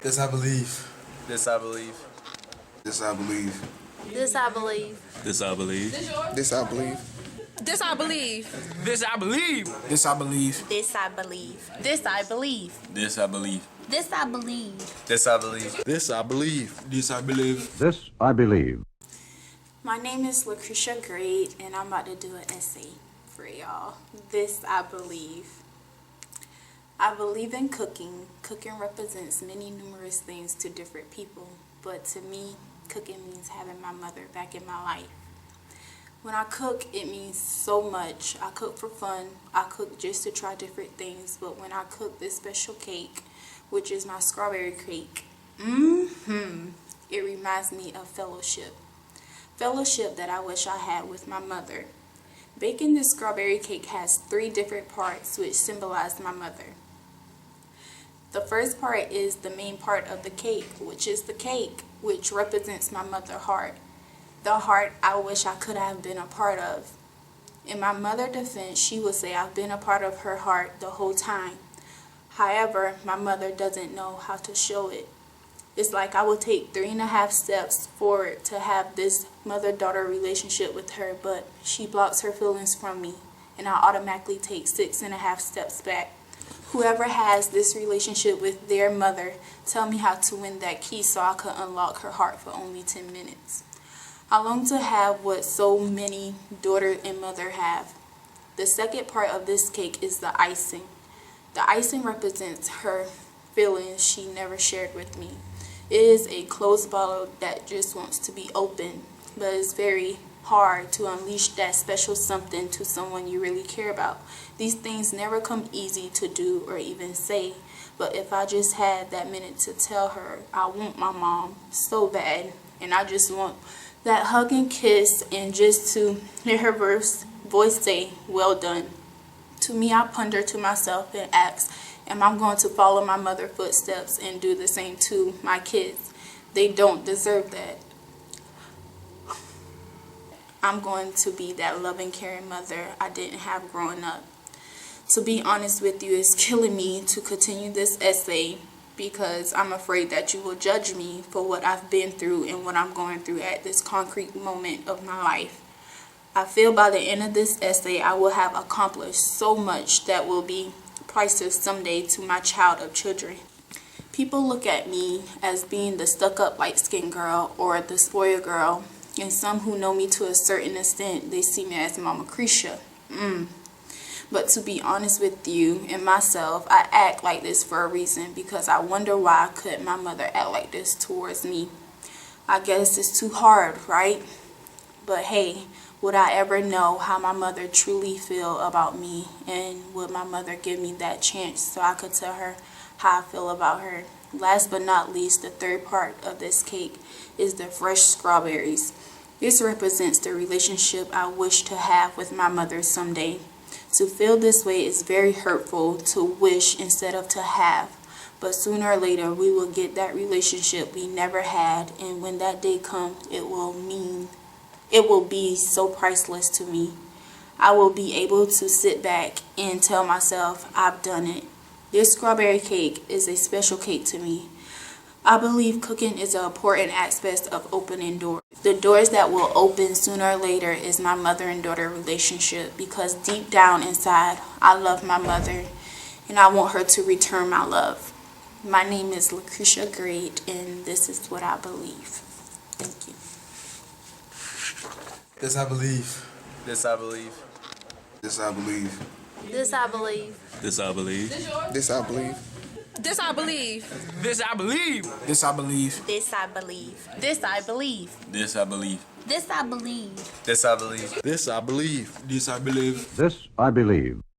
This I believe. This I believe. This I believe. This I believe. This I believe. This I believe. This I believe. This I believe. This I believe. This I believe. This I believe. This I believe. This I believe. This I believe. This I believe. This I believe. This I believe. My name is Lakresha Grate, and I'm about to do an essay for y'all. This I believe. I believe in cooking. Cooking represents many numerous things to different people, but to me, cooking means having my mother back in my life. When I cook, it means so much. I cook for fun. I cook just to try different things, but when I cook this special cake, which is my strawberry cake, it reminds me of fellowship. Fellowship that I wish I had with my mother. Baking this strawberry cake has 3 different parts which symbolize my mother. The first part is the main part of the cake, which is the cake, which represents my mother's heart. The heart I wish I could have been a part of. In my mother's defense, she would say I've been a part of her heart the whole time. However, my mother doesn't know how to show it. It's like I would take 3.5 steps forward to have this mother-daughter relationship with her, but she blocks her feelings from me, and I automatically take 6.5 steps back. Whoever has this relationship with their mother, tell me how to win that key so I could unlock her heart for only 10 minutes. I long to have what so many daughter and mother have. The second part of this cake is the icing. The icing represents her feelings she never shared with me. It is a closed bottle that just wants to be opened, but it's very hard to unleash that special something to someone you really care about. These things never come easy to do or even say, but if I just had that minute to tell her I want my mom so bad, and I just want that hug and kiss, and just to hear her voice say, well done. To me, I ponder to myself and ask, am I going to follow my mother's footsteps and do the same to my kids? They don't deserve that. I'm going to be that loving, caring mother I didn't have growing up. To be honest with you, it's killing me to continue this essay because I'm afraid that you will judge me for what I've been through and what I'm going through at this concrete moment of my life. I feel by the end of this essay, I will have accomplished so much that will be priceless someday to my child of children. People look at me as being the stuck-up light-skinned girl or the spoiled girl, and some who know me to a certain extent, they see me as Mama Cresha. But to be honest with you and myself, I act like this for a reason because I wonder why could my mother act like this towards me. I guess it's too hard, right? But hey, would I ever know how my mother truly feel about me, and would my mother give me that chance so I could tell her how I feel about her? Last but not least, the third part of this cake is the fresh strawberries. This represents the relationship I wish to have with my mother someday. To feel this way is very hurtful, to wish instead of to have. But sooner or later, we will get that relationship we never had, and when that day comes, it will be so priceless to me. I will be able to sit back and tell myself I've done it. This strawberry cake is a special cake to me. I believe cooking is an important aspect of opening doors. The doors that will open sooner or later is my mother and daughter relationship, because deep down inside, I love my mother and I want her to return my love. My name is Lakresha Grate, and this is what I believe. Thank you. This I believe. This I believe. This I believe. This I believe. This I believe. This I believe. This I believe. This I believe. This I believe. This I believe. This I believe. This I believe. This I believe. This I believe. This I believe. This I believe. This I believe.